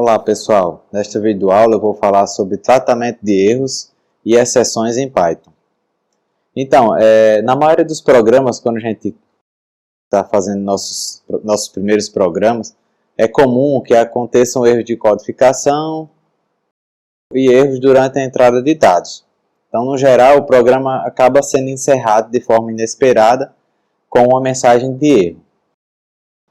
Olá pessoal, nesta videoaula eu vou falar sobre tratamento de erros e exceções em Python. Então, na maioria dos programas, quando a gente está fazendo nossos primeiros programas, é comum que aconteçam erros de codificação e erros durante a entrada de dados. Então, no geral, o programa acaba sendo encerrado de forma inesperada com uma mensagem de erro.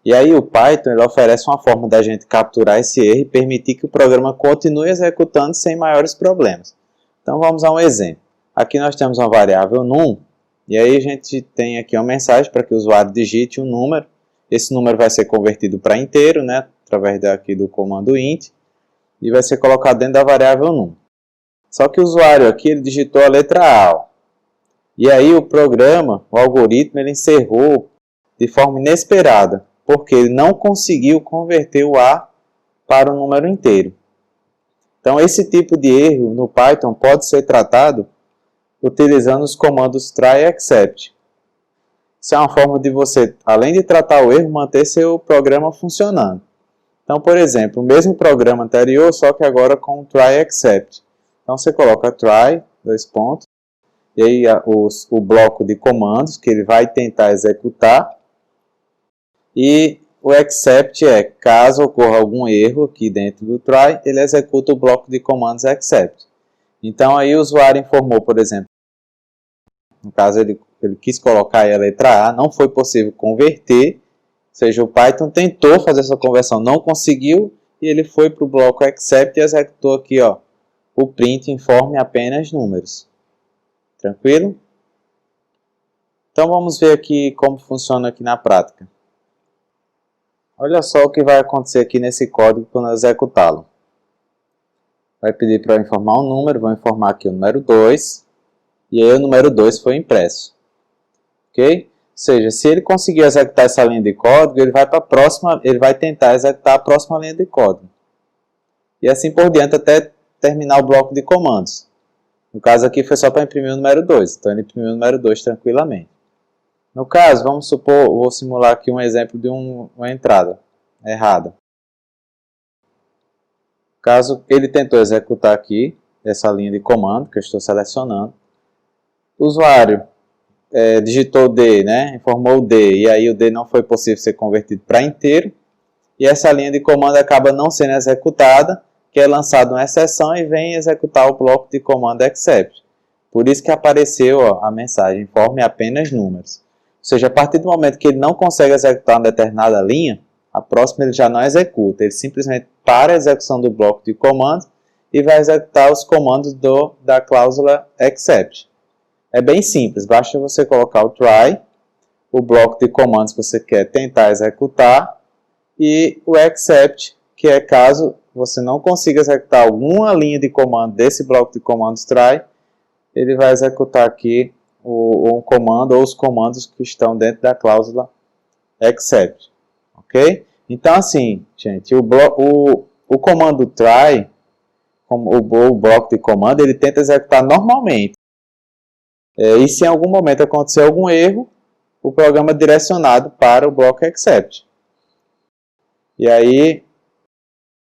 E aí o Python ele oferece uma forma da gente capturar esse erro e permitir que o programa continue executando sem maiores problemas. Então vamos a um exemplo. Aqui nós temos uma variável num, e aí a gente tem aqui uma mensagem para que o usuário digite um número. Esse número vai ser convertido para inteiro, né, através daqui do comando int, e vai ser colocado dentro da variável num. Só que o usuário aqui ele digitou a letra A. E aí o programa, o algoritmo, ele encerrou de forma inesperada, porque ele não conseguiu converter o A para um número inteiro. Então, esse tipo de erro no Python pode ser tratado utilizando os comandos try e except. Isso é uma forma de você, além de tratar o erro, manter seu programa funcionando. Então, por exemplo, o mesmo programa anterior, só que agora com try e except. Então, você coloca try, e aí o bloco de comandos que ele vai tentar executar. E o except é, caso ocorra algum erro aqui dentro do try, ele executa o bloco de comandos except. Então aí o usuário informou, por exemplo, no caso ele quis colocar aí a letra A, não foi possível converter, ou seja, o Python tentou fazer essa conversão, não conseguiu, e ele foi para o bloco except e executou aqui ó, o print informe apenas números. Tranquilo? Então vamos ver aqui como funciona aqui na prática. Olha só o que vai acontecer aqui nesse código quando eu executá-lo. Vai pedir para eu informar um número, vou informar aqui o número 2, e aí o número 2 foi impresso. Ok? Ou seja, se ele conseguir executar essa linha de código, ele vai tentar executar a próxima linha de código. E assim por diante até terminar o bloco de comandos. No caso aqui foi só para imprimir o número 2, então ele imprimiu o número 2 tranquilamente. No caso, vamos supor, vou simular aqui um exemplo de uma entrada errada. Caso ele tentou executar aqui essa linha de comando que eu estou selecionando, o usuário digitou D, né, informou D, e aí o D não foi possível ser convertido para inteiro, e essa linha de comando acaba não sendo executada, que é lançada uma exceção e vem executar o bloco de comando except. Por isso que apareceu ó, a mensagem, informe apenas números. Ou seja, a partir do momento que ele não consegue executar uma determinada linha, a próxima ele já não executa. Ele simplesmente para a execução do bloco de comandos e vai executar os comandos da cláusula except. É bem simples, basta você colocar o try, o bloco de comandos que você quer tentar executar e o except, que é caso você não consiga executar alguma linha de comando desse bloco de comandos try, ele vai executar aqui um comando ou os comandos que estão dentro da cláusula except, ok? Então assim, gente, o comando try, o bloco de comando, ele tenta executar normalmente. E se em algum momento acontecer algum erro, o programa é direcionado para o bloco except. E aí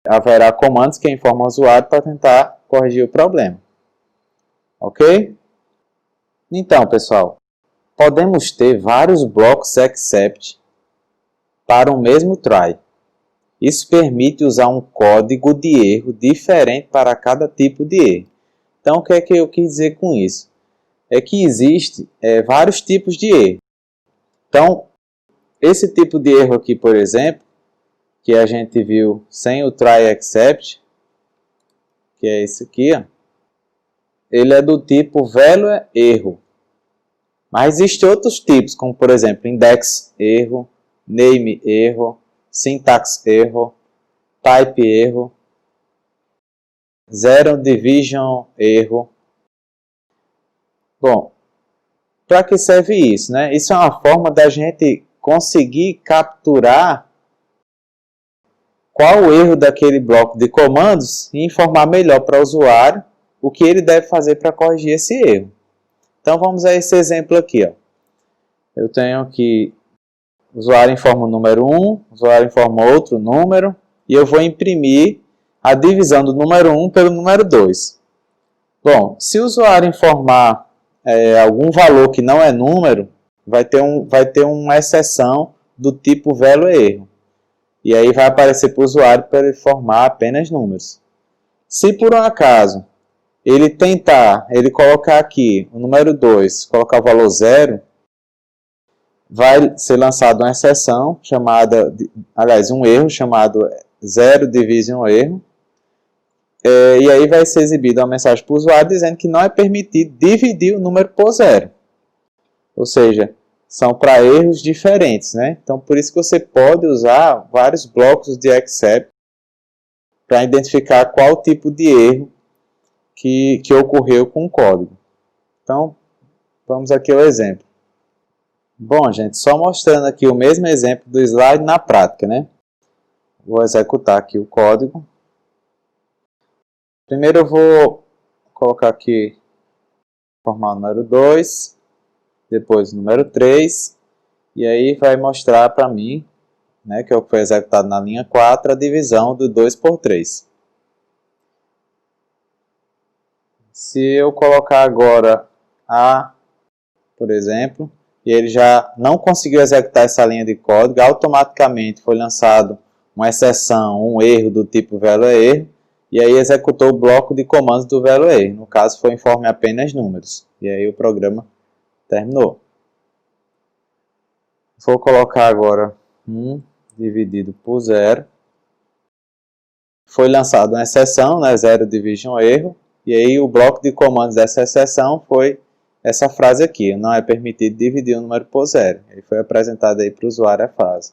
haverá comandos que informam o usuário para tentar corrigir o problema, ok? Então, pessoal, podemos ter vários blocos except para o mesmo try. Isso permite usar um código de erro diferente para cada tipo de erro. Então, o que é que eu quis dizer com isso? É que existe vários tipos de erro. Então, esse tipo de erro aqui, por exemplo, que a gente viu sem o try except, que é esse aqui, ó, ele é do tipo value erro. Mas existem outros tipos, como por exemplo, index erro, name erro, syntax erro, type erro, zero division erro. Bom, para que serve isso, né? Isso é uma forma da gente conseguir capturar qual o erro daquele bloco de comandos e informar melhor para o usuário o que ele deve fazer para corrigir esse erro. Então vamos a esse exemplo aqui. Ó. Eu tenho que o usuário informa o número 1, o usuário informa outro número, e eu vou imprimir a divisão do número 1 pelo número 2. Bom, se o usuário informar algum valor que não é número, vai ter uma exceção do tipo velo erro. E aí vai aparecer para o usuário para ele formar apenas números. Se por um acaso ele colocar aqui o número 2, colocar o valor 0, vai ser lançada uma exceção chamada, um erro chamado zero division erro. E aí vai ser exibida uma mensagem para o usuário dizendo que não é permitido dividir o número por zero. Ou seja, são para erros diferentes, né? Então, por isso que você pode usar vários blocos de except para identificar qual tipo de erro que ocorreu com o código. Então, vamos aqui ao exemplo. Bom, gente, só mostrando aqui o mesmo exemplo do slide na prática, né? Vou executar aqui o código. Primeiro eu vou colocar aqui, formar o número 2, depois o número 3, e aí vai mostrar para mim, né, que foi executado na linha 4, a divisão do 2 por 3. Se eu colocar agora A, por exemplo, e ele já não conseguiu executar essa linha de código, automaticamente foi lançado uma exceção, um erro do tipo velo erro, e aí executou o bloco de comandos do velo erro. No caso, foi informe apenas números. E aí o programa terminou. Vou colocar agora 1 dividido por 0. Foi lançada uma exceção, né, zero division erro. E aí o bloco de comandos dessa exceção foi essa frase aqui: não é permitido dividir um número por 0. Ele foi apresentado aí para o usuário a frase.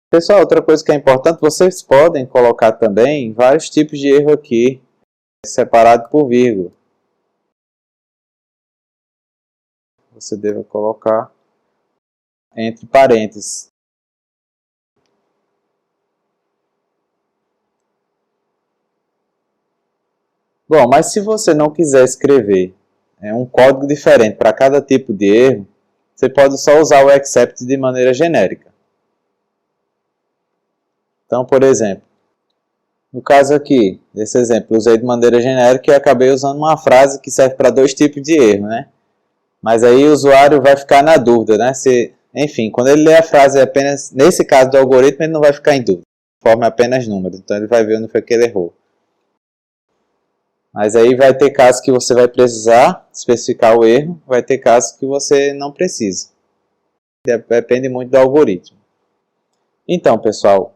Pessoal, outra coisa que é importante, vocês podem colocar também vários tipos de erro aqui, separado por vírgula. Você deve colocar entre parênteses. Bom, mas se você não quiser escrever um código diferente para cada tipo de erro, você pode só usar o except de maneira genérica. Então, por exemplo, no caso aqui, desse exemplo, usei de maneira genérica e acabei usando uma frase que serve para dois tipos de erro, né? Mas aí o usuário vai ficar na dúvida, né? Enfim, quando ele lê a frase apenas, nesse caso do algoritmo, ele não vai ficar em dúvida. Forma apenas números, então ele vai ver onde foi que ele errou. Mas aí vai ter casos que você vai precisar especificar o erro, vai ter casos que você não precisa. Depende muito do algoritmo. Então, pessoal,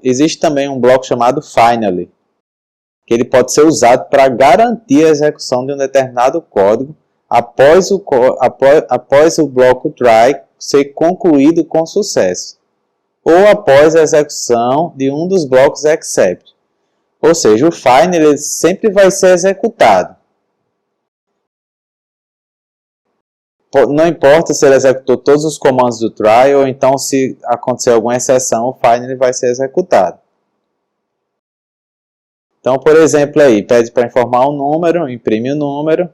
existe também um bloco chamado finally, que ele pode ser usado para garantir a execução de um determinado código após o bloco try ser concluído com sucesso, ou após a execução de um dos blocos except. Ou seja, o finally ele sempre vai ser executado. Não importa se ele executou todos os comandos do try, ou então se acontecer alguma exceção, o finally vai ser executado. Então, por exemplo, aí, pede para informar um número, imprime o número,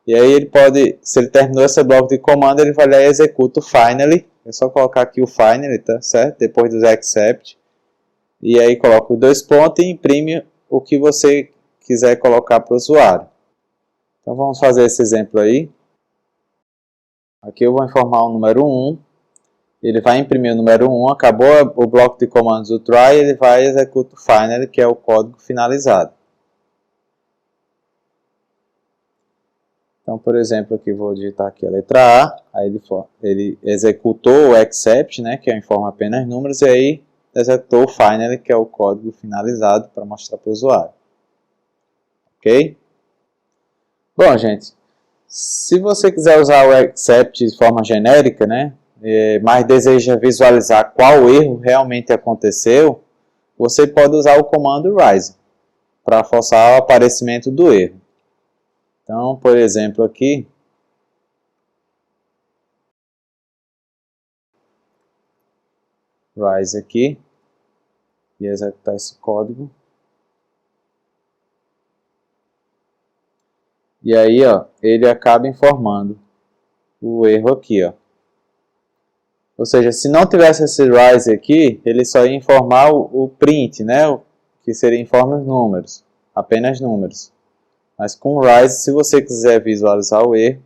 e aí ele pode, se ele terminou esse bloco de comando, ele vai lá e executa o finally. É só colocar aqui o finally, tá certo? Depois dos except. E aí coloca os dois pontos e imprime o que você quiser colocar para o usuário. Então vamos fazer esse exemplo aí. Aqui eu vou informar o número 1. Ele vai imprimir o número 1, acabou o bloco de comandos do try, ele vai executar o finally, que é o código finalizado. Então, por exemplo, aqui vou digitar aqui a letra A, aí ele executou o except, né, que informa apenas números, e aí executou o finally, que é o código finalizado para mostrar para o usuário. Ok? Bom, gente, se você quiser usar o except de forma genérica, né, mas deseja visualizar qual erro realmente aconteceu, você pode usar o comando rise para forçar o aparecimento do erro. Então, por exemplo, aqui, rise aqui, e executar esse código. E aí, ó, ele acaba informando o erro aqui, ó. Ou seja, se não tivesse esse rise aqui, ele só ia informar o print, né? Que seria informa os números, apenas números. Mas com o rise, se você quiser visualizar o erro,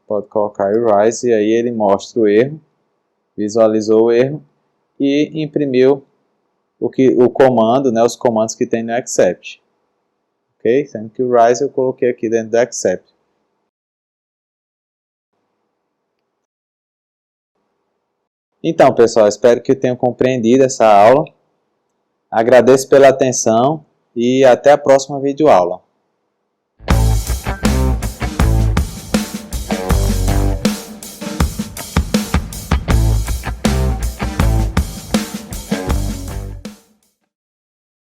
pode colocar o rise e aí ele mostra o erro, visualizou o erro e imprimiu o comando, né? Os comandos que tem no accept. Ok? Sendo que o rise eu coloquei aqui dentro do accept. Então, pessoal, espero que tenham compreendido essa aula. Agradeço pela atenção e até a próxima videoaula.